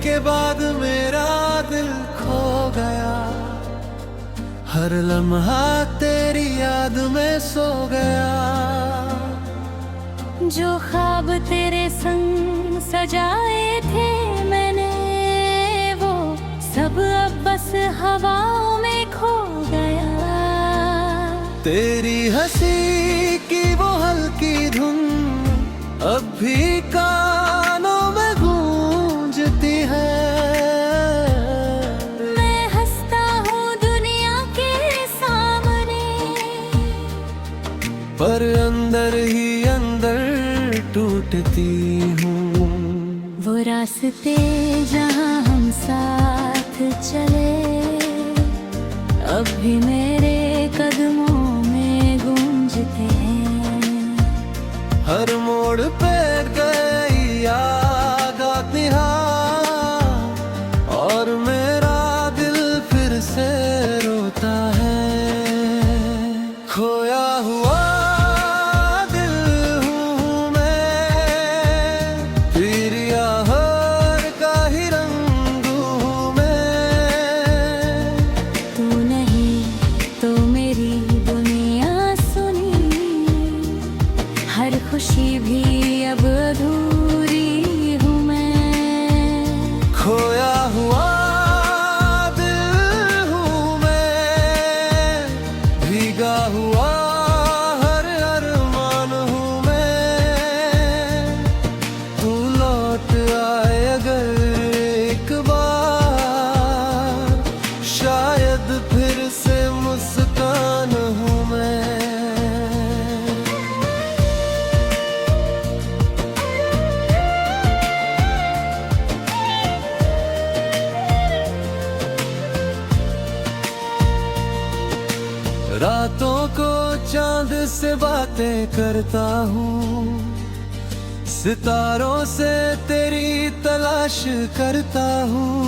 के बाद मेरा दिल खो गया, हर लम्हा तेरी याद में सो गया। जो ख्वाब तेरे संग सजाए थे मैंने, वो सब अब बस हवाओं में खो गया। तेरी हंसी की वो हल्की धुन अब भी कानों में गूंजती है। मैं हंसता हूँ दुनिया के सामने, पर अंदर ही अंदर टूटती हूँ। वो रास्ते जहाँ हम साथ चले, अब भी मेरे कदमों में गूंजते हैं। हर मोड़ पे गई याद आती है, और मेरा दिल फिर से रोता है। खोया हुआ दिल हूँ मैं, फिर यार का ही रंग हूँ मैं। तू नहीं तो मेरी दुनिया सुनी, हर खुशी भी अब अधूरी हूँ मैं। खोया हुआ दिल हूँ मैं, भीगा हुआ हर अरमान हूँ मैं। तू लौट आए अगर एक बार, शायद फिर से मुस्कान हूँ मैं। रातों को चांद से बातें करता हूँ, सितारों से तेरी तलाश करता हूँ।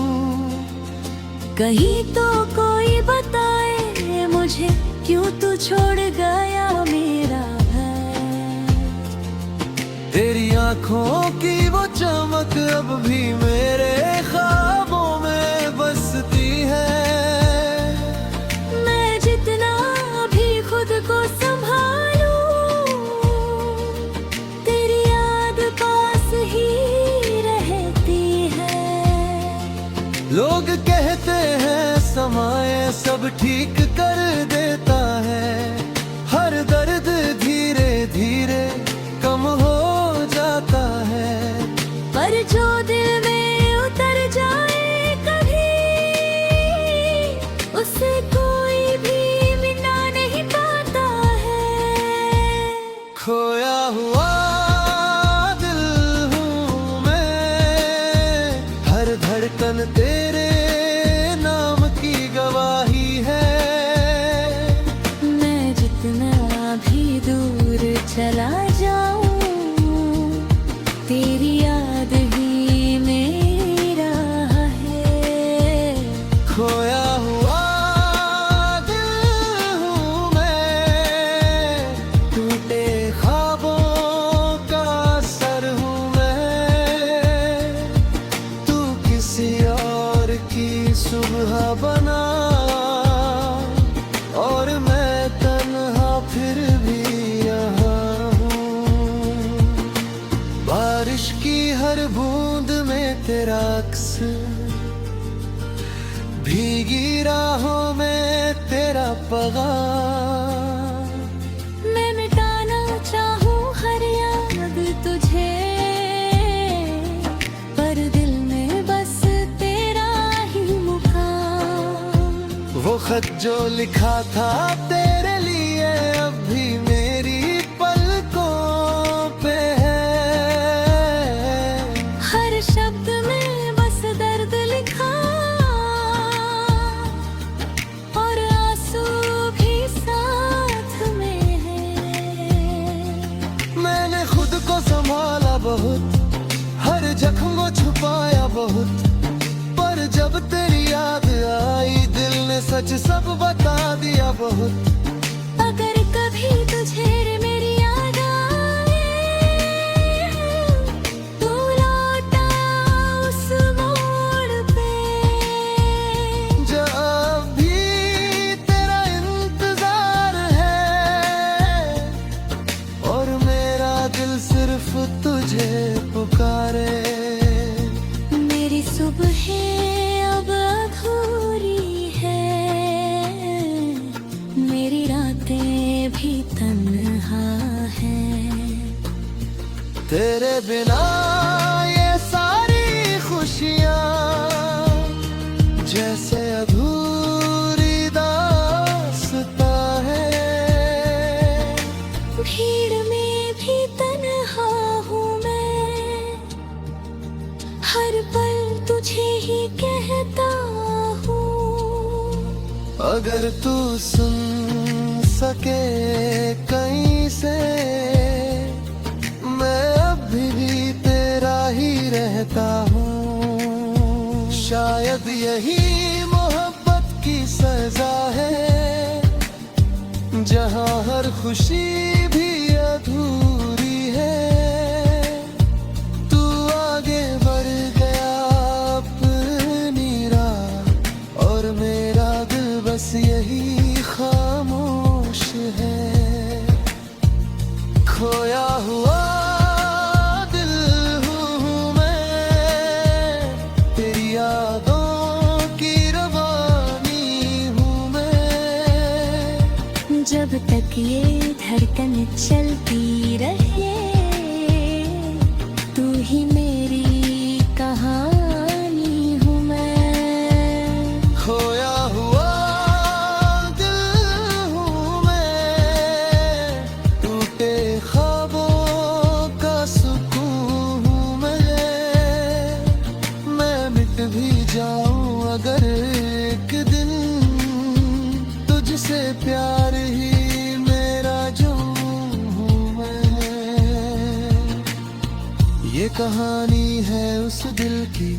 कहीं तो कोई बताए मुझे, क्यों तू छोड़ गया मेरा घर। तेरी आंखों की वो चमक अब भी मेरे ख्वाबों में बसती है। मैं जितना भी खुद को संभालूं, तेरी याद पास ही रहती है। लोग कहते हैं समाए सब ठीक कर देता है, हर दर्द धीरे धीरे कम हो जाता है। पर जो दिल में उतर जाए कभी, उसे कोई भी मिटा नहीं पाता है। खोया हुआ दिल हूँ मैं, हर धड़कन तेरे नाम की गवाही है। मैं जितना भी दूर चला जाऊं, तेरी याद ही मेरा है। खोया हुआ दिल हूँ मैं, टूटे ख्वाबों का सर हूँ मैं। तू किसी और की सुबह बना, और मैं तन्हा फिर भी यहाँ हूँ। बारिश की हर बूंद में तेरा अक्स, भीगी राहों में तेरा पैगाम। मैं मिटाना चाहूं हर याद तुझे, पर दिल में बस तेरा ही मुकाम। वो खत जो लिखा था तेरे लिए अब भी मेरी पलकों पे है। हर शब्द में बस दर्द लिखा, और आंसू भी साथ में है। मैंने खुद को संभाला बहुत, हर जख्म को छुपाया बहुत, पर जब तेरी याद आई दिल ने सच सब बता दिया बहुत। अगर कभी तुझे मेरी याद आए, तो लौटा उस मोड़ तेरे बिना ये सारी खुशियाँ जैसे अधूरी दास्तां है। भीड़ में भी तन्हा हूँ मैं, हर पल तुझे ही कहता हूँ। अगर तू सुन सके कहीं से, मैं अभी भी तेरा ही रहता हूँ। शायद यही मोहब्बत की सजा है, जहाँ हर खुशी भी अधूरी है। तू आगे बढ़ गया अपनी राह, और मेरा दिल बस यही खामोश है। खोया हुआ दिल हूँ मैं, तेरी यादों की रवानी हूँ मैं। जब तक ये धड़कन चलती रहे, तू ही मेरी कहानी हूँ मैं। खोया हुआ दिल हूँ मैं, टूटे ख्वाबों का सुकून हूँ मैं मिट भी जाऊं अगर एक दिन, तुझसे प्यार ही मेरा जो हूँ मैं। ये कहानी है उस दिल की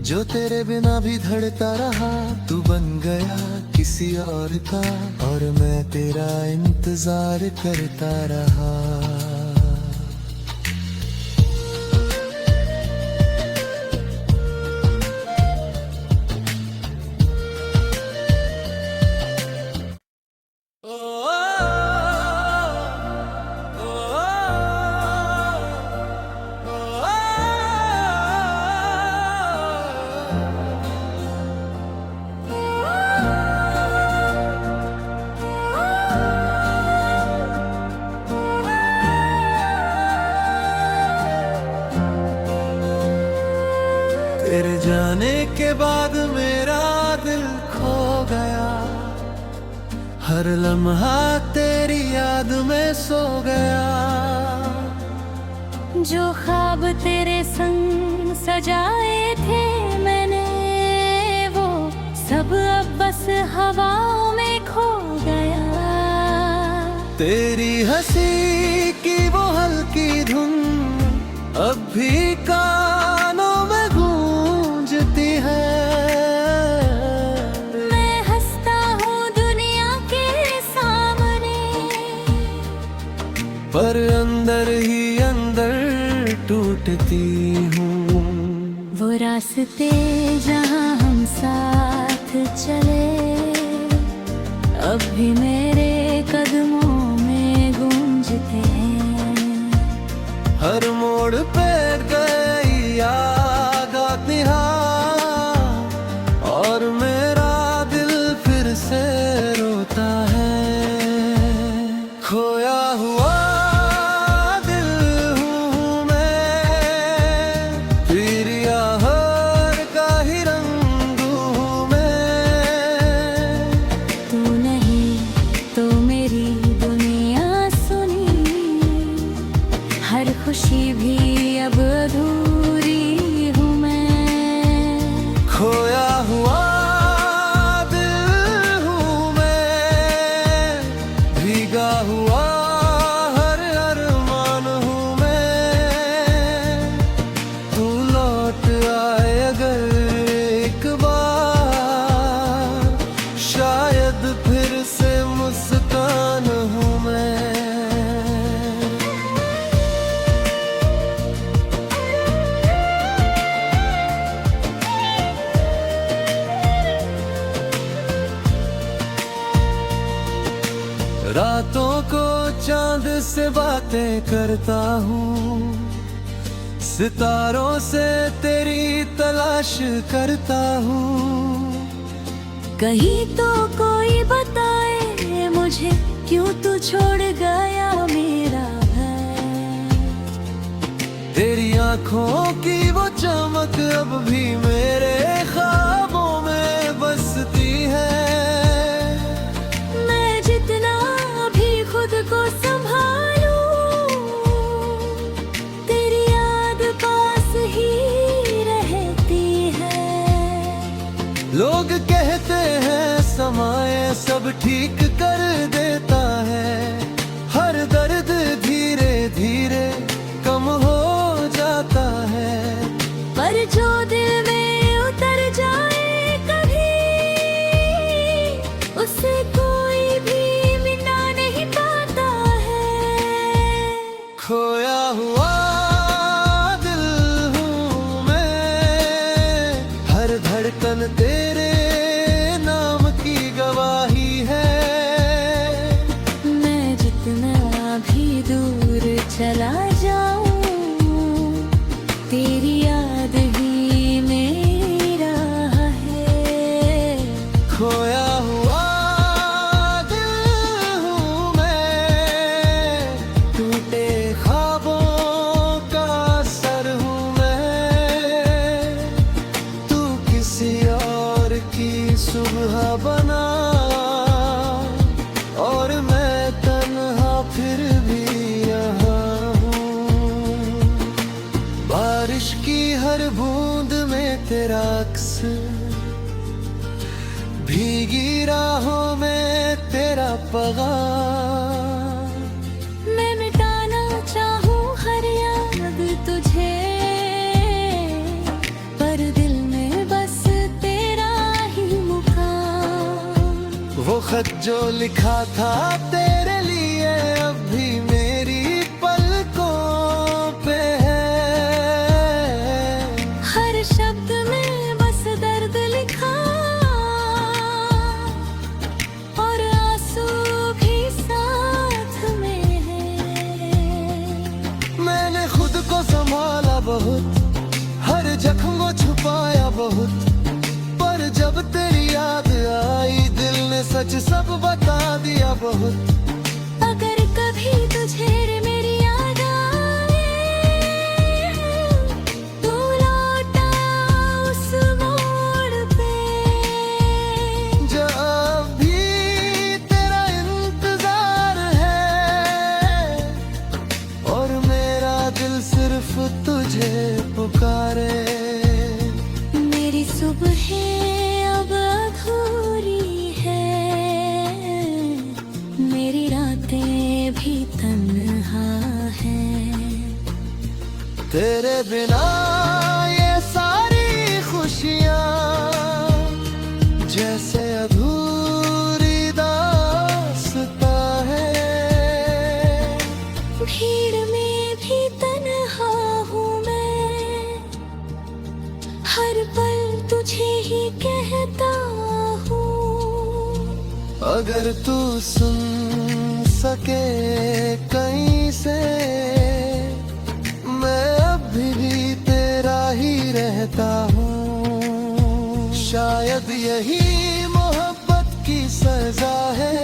जो तेरे बिना भी धड़ता रहा। तू बन गया किसी और का, और मैं तेरा इंतजार करता रहा। तेरे जाने के बाद मेरा दिल खो गया, हर लम्हा तेरी याद में सो गया। जो ख्वाब तेरे संग सजाए थे मैंने, वो सब अब बस हवाओं में खो गया। तेरी हंसी की वो हल्की धुन अब भी कानों में गूंजती है। मैं हंसता हूँ दुनिया के सामने, पर अंदर ही अंदर टूटती हूँ। वो रास्ते जहाँ हम साथ चले, अब भी मेरे कदमों में गूंजते हैं। हर मोड़ पे गई याद आती है, और मेरा दिल फिर से रोता है। खोया हुआ दिल हूँ मैं, फिर यार का ही रंग हूँ मैं। तू नहीं तो मेरी दुनिया सुनी, हर खुशी भी अब अधूरी हूँ मैं। खोया हुआ दिल हूँ मैं, भीगा हुआ हर अरमान हूँ मैं। तू लौट आए अगर एक बार, शायद फिर से मुस्कान हूँ मैं। रातों को चांद से बातें करता हूँ, सितारों से तेरी तलाश करता हूँ। कहीं तो कोई बताए मुझे, क्यों तू छोड़ गया मेरा घर। आँखों की वो चमक अब भी मेरे ख्वाबों में बसती है। मैं जितना भी खुद को संभालूं, तेरी याद पास ही रहती है। लोग कहते हैं समय सब ठीक कर देता है, हर दर्द धीरे धीरे कम हो जाता है। पर जो दिल में उतर जाए कभी, उसे कोई भी मिटा नहीं पाता है। खोया हुआ दिल हूँ मैं, हर धड़कन तेरे नाम की गवाही है। मैं जितना भी दूर चला जाऊं, तेरी याद ही मेरा है। खोया हुआ दिल हूँ मैं, टूटे ख्वाबों का सर हूँ मैं। तू किसी और की सुबह बना, और मैं तन्हा फिर भी यहाँ हूँ। बारिश की हर बूंद में तेरा अक्स, भीगी राहों में तेरा पैगाम। मैं मिटाना चाहूं हर याद तुझे, पर दिल में बस तेरा ही मुकाम। वो खत जो लिखा था तेरे लिए अब भी मेरी पलकों पे है। हर शब्द में बस दर्द लिखा, और आंसू भी साथ में है। मैंने खुद को संभाला बहुत, हर जख्म को छुपाया बहुत, पर जब तेरी याद आई दिल ने सच सब बता दिया बहुत। अगर कभी तुझे मेरी याद आए, तू लौटा उस मोड़ पे, जब भी तेरा इंतजार है, और मेरा दिल सिर्फ तुझे पुकारे। मेरी सुबह अब अधूरी है, मेरी रातें भी तन्हा हैं। तेरे बिना ये सारी खुशियाँ जैसे अधूरी दास्तां है। भीड़ में भी तन्हा हूँ मैं, हर पल तुझे ही कहता हूँ। अगर तू सुन सके कहीं से, मैं अभी भी तेरा ही रहता हूँ। शायद यही मोहब्बत की सजा है,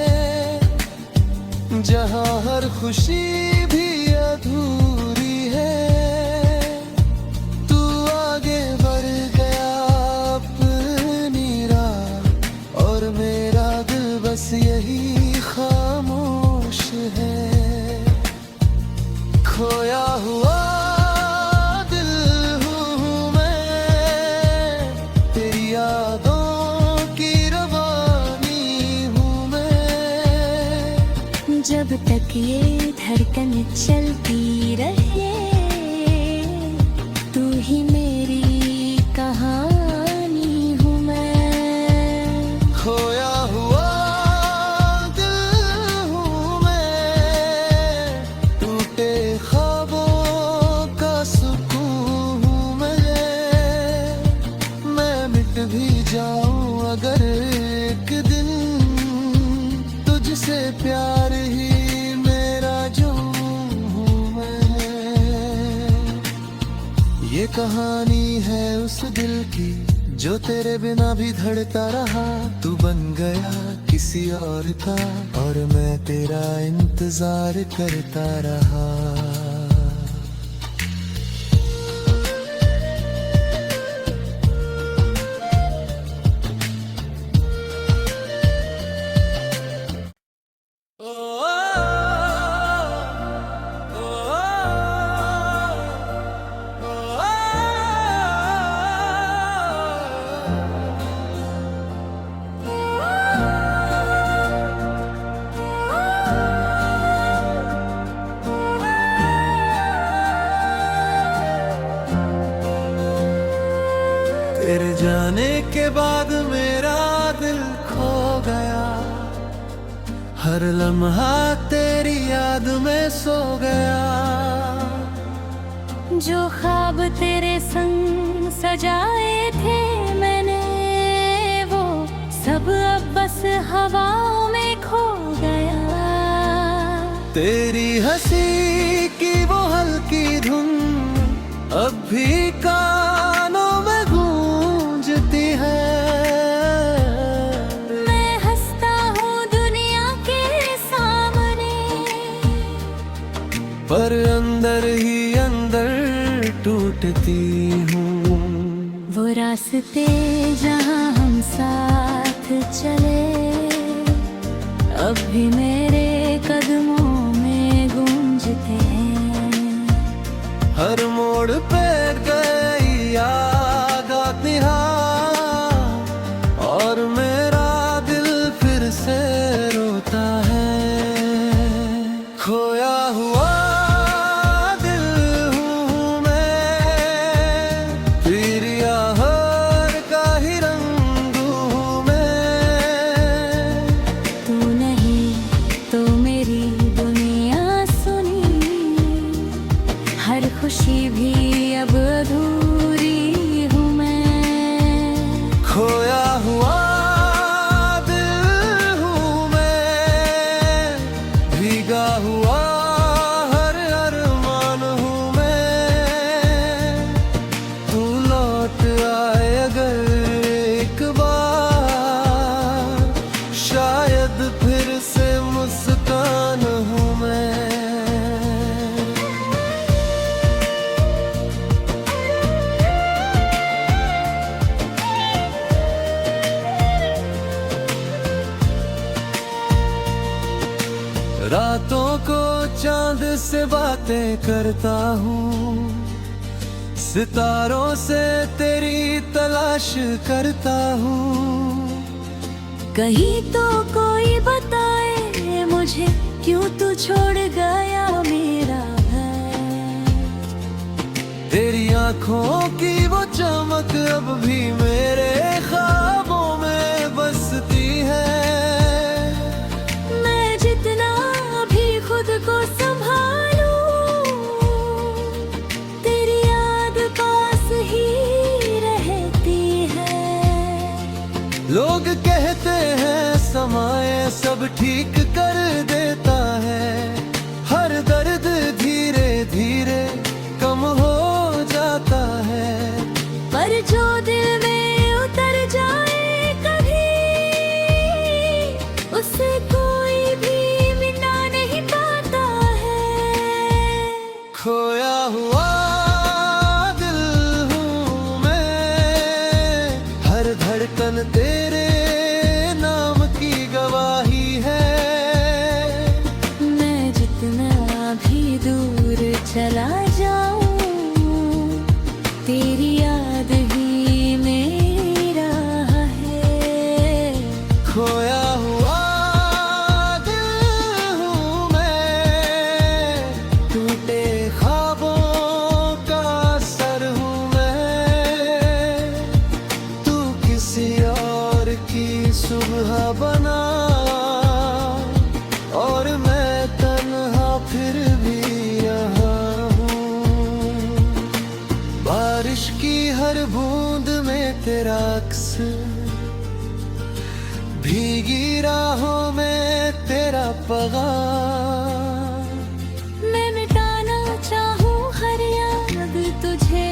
जहाँ हर खुशी भी अधूरी है। तू आगे बढ़ गया अपनी राह, और मेरा दिल बस यही खामोश है। खोया हुआ दिल हूँ मैं, तेरी यादों की रवानी हूँ मैं। जब तक ये धड़कन चलती रहे, तू ही मेरी कहानी हूँ मैं। खोया हुआ दिल हूँ मैं, टूटे ख्वाबों का सुकून हूँ मैं मिट भी जाऊं अगर एक दिन, तुझसे प्यार ही मेरा जो हूँ मैं। ये कहानी है उस दिल की जो तेरे बिना भी धड़ता रहा। तू बन गया किसी और का, और मैं तेरा इंतजार करता रहा। तेरे जाने के बाद मेरा दिल खो गया, हर लम्हा तेरी याद में सो गया। जो ख्वाब तेरे संग सजाए थे मैंने, वो सब अब बस हवाओं में खो गया। तेरी हंसी की वो हल्की धुन अब भी कानों में गूंजती है। मैं हंसता हूँ दुनिया के सामने, पर अंदर ही अंदर टूटती हूँ। वो रास्ते जहाँ हम साथ चले, अब भी मेरे कदमों में गूंजते हैं। हर मोड़ पे गई याद आती है, और मेरा दिल फिर से रोता है। खोया हुआ दिल हूँ मैं, फिर यार का ही रंग हूँ मैं। तू नहीं तो मेरी दुनिया सुनी, हर खुशी भी अब अधूरी हूँ मैं। खोया हुआ दिल हूँ मैं, भीगा हुआ हर अरमान हूँ मैं। तू लौट आए अगर एक बार, शायद फिर से मुस्कान हूँ मैं। रातों को चांद से बातें करता हूँ, सितारों से तेरी तलाश करता हूँ। कहीं तो कोई बताए मुझे, क्यों तू छोड़ गया मेरा घर। तेरी आंखों की वो चमक अब भी मेरे ख्वाबों में बसती है। मैं जितना भी खुद को संभालूं, तेरी याद पास ही रहती है। लोग कहते हैं समाए सब ठीक कर देता है, हर दर्द धीरे धीरे कम हो जाता है। पर जो दिल में उतर जाए कभी, उसे कोई भी मिटा नहीं पाता है। खोया हुआ दिल हूँ मैं, हर धड़कन तेरे नाम की गवाही है। मैं जितना भी दूर चला जाऊं, तेरी याद ही मेरा है। खोया हुआ दिल हूँ मैं, टूटे ख्वाबों का सर हूँ मैं। तू किसी और की सुबह बना, और मैं तन्हा फिर भी यहाँ हूँ। बारिश की हर बूंद में तेरा अक्स, भीगी राहों में तेरा पैगाम। मैं मिटाना चाहूं हर याद तुझे,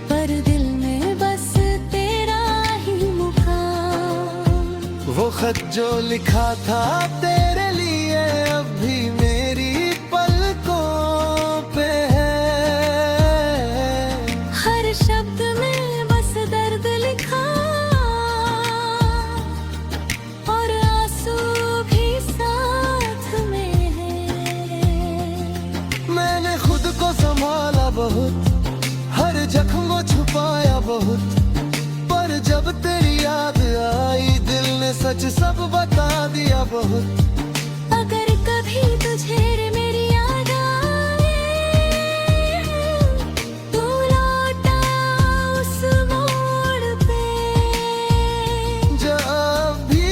पर दिल में बस तेरा ही मुकाम। वो खत जो लिखा था तेरे लिए अब भी मेरी पलकों पे है। हर शब्द में बस दर्द लिखा, और आंसू बहुत, पर जब तेरी याद आई दिल ने सच सब बता दिया बहुत। अगर कभी तुझे रे मेरी याद आए, तू लौटा उस मोड़ पे जब भी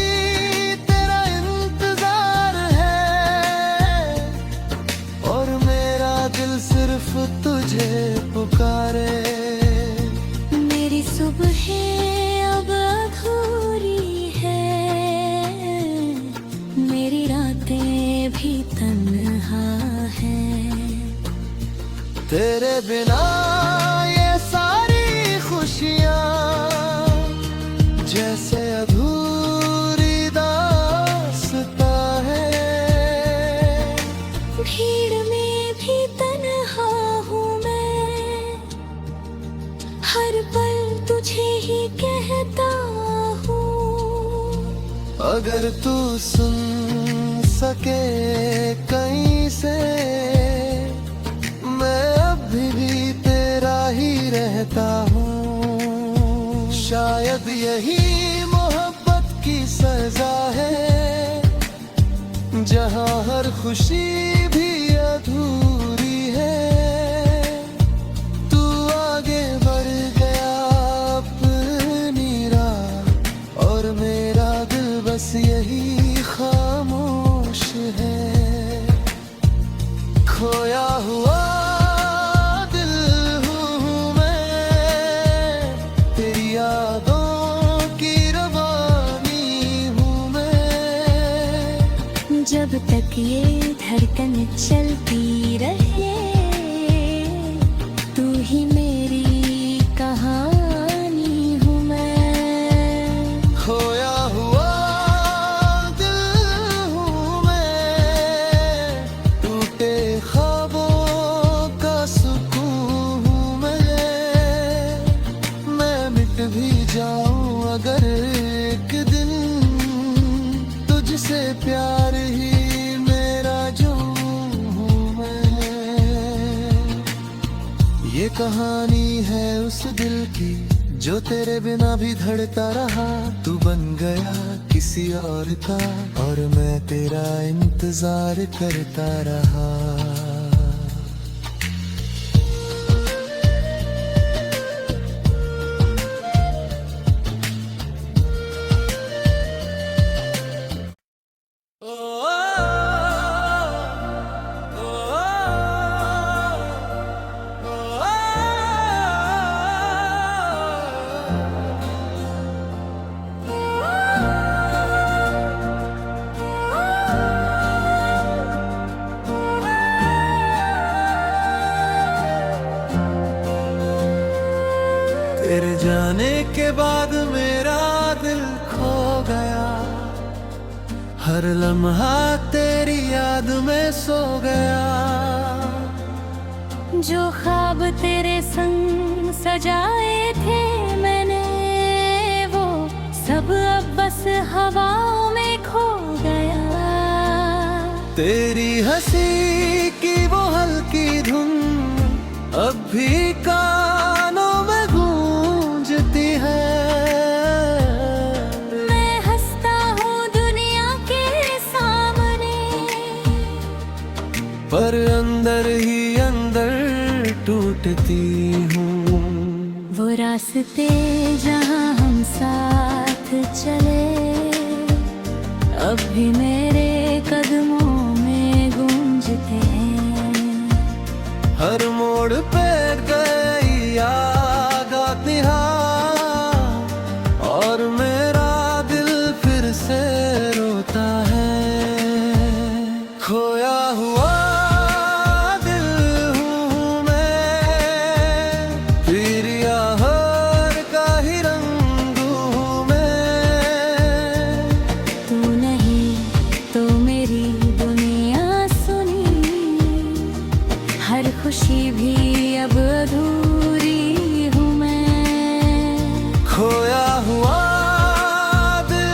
तेरा इंतजार है, और मेरा दिल सिर्फ तुझे पुकारे। मेरी सुबह अब अधूरी है, मेरी रातें भी तन्हा है। तेरे बिना ये सारी खुशियाँ जैसे अधूरी दास्तां है। भीड़ में भी तन्हा हूँ मैं, हर पल तुझे ही कहता हूँ। अगर तू सुन सके कहीं से, मैं अभी भी तेरा ही रहता हूँ। शायद यही मोहब्बत की सजा है, जहाँ हर खुशी भी अधूरी है। तू आगे बढ़ गया अपनी राह, और मेरा दिल बस यही खामोश है। खोया हुआ दिल हूँ मैं, तेरी यादों की रवानी हूँ मैं। जब तक ये धड़कन चलती रहे, तू ही मेरी कहानी हूँ मैं। खोया हुआ दिल हूँ मैं, टूटे ख्वाबों का सुकून हूँ मैं मिट भी जाऊं अगर एक दिन, तुझसे प्यार ही मेरा जो हूँ मैं। ये कहानी है उस दिल की जो तेरे बिना भी धड़ता रहा। तू बन गया किसी और का, और मैं तेरा इंतजार करता रहा। तेरे जाने के बाद मेरा दिल खो गया, हर लम्हा तेरी याद में सो गया। जो ख्वाब तेरे संग सजाए थे मैंने, वो सब अब बस हवाओं में खो गया। तेरी हंसी की वो हल्की धुन अब भी कानों में गूंजती है। मैं हंसता हूँ दुनिया के सामने, पर अंदर ही अंदर टूटती हूँ। वो रास्ते जहाँ हम साथ चले, अब भी मेरे कदमों में गूंजते हैं। हर मोड़ पे गई याद आती है, और मेरा दिल फिर से रोता है। खोया हुआ दिल हूँ मैं, फिर यार का ही रंग हूँ मैं। तू नहीं तो मेरी दुनिया सुनी, हर खुशी भी अब अधूरी हूँ मैं। खोया हुआ दिल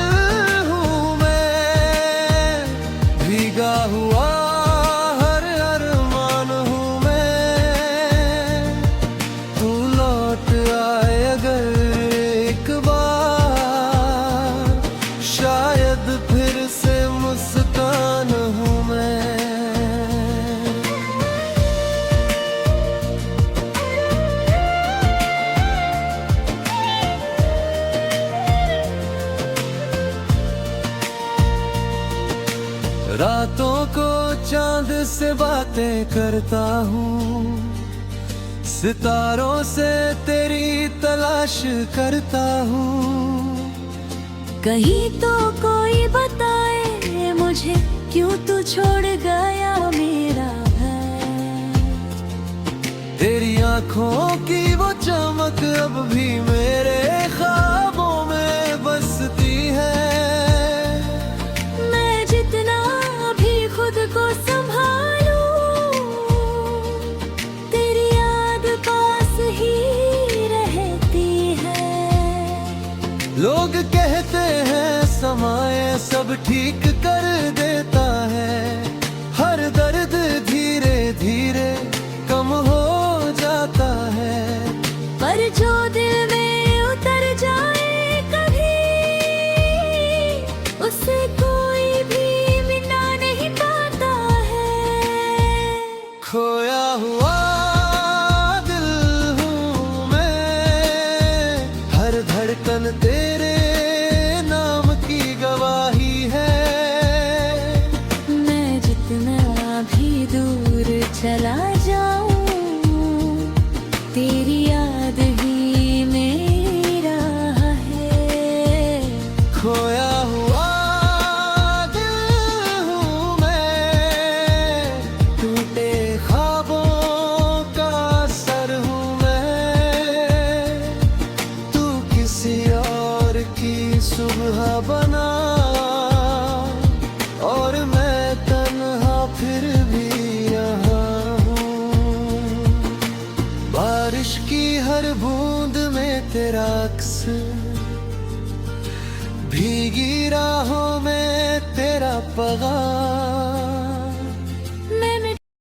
हूँ मैं, रातों को चांद से बातें करता हूँ, सितारों से तेरी तलाश करता हूँ। कहीं तो कोई बताए मुझे क्यों तू छोड़ गया मेरा है। तेरी आंखों की वो चमक अब भी मेरे ख्वाबों में बसती है। मैं जितना भी खुद को संभालूं, तेरी याद पास ही रहती है। लोग कहते हैं समय सब ठीक कर देता है, हर दर्द धीरे धीरे कम हो जाता है। पर जो दिल में उतर जाए कभी, उसे कोई भी मिटा नहीं पाता है। खोया हुआ दिल हूँ मैं, हर धड़कन तेरे नाम की गवाही है। मैं जितना भी दूर चला जाऊं, तेरी याद ही मेरा है। खोया हुआ दिल हूँ मैं, टूटे ख्वाबों का सर हूँ मैं। तू किसी और की सुबह बना और मैं तन्हा फिर भी यहाँ हूँ। बारिश की हर बूंद में तेरा अक्स, भीगी राहों में तेरा पैगाम।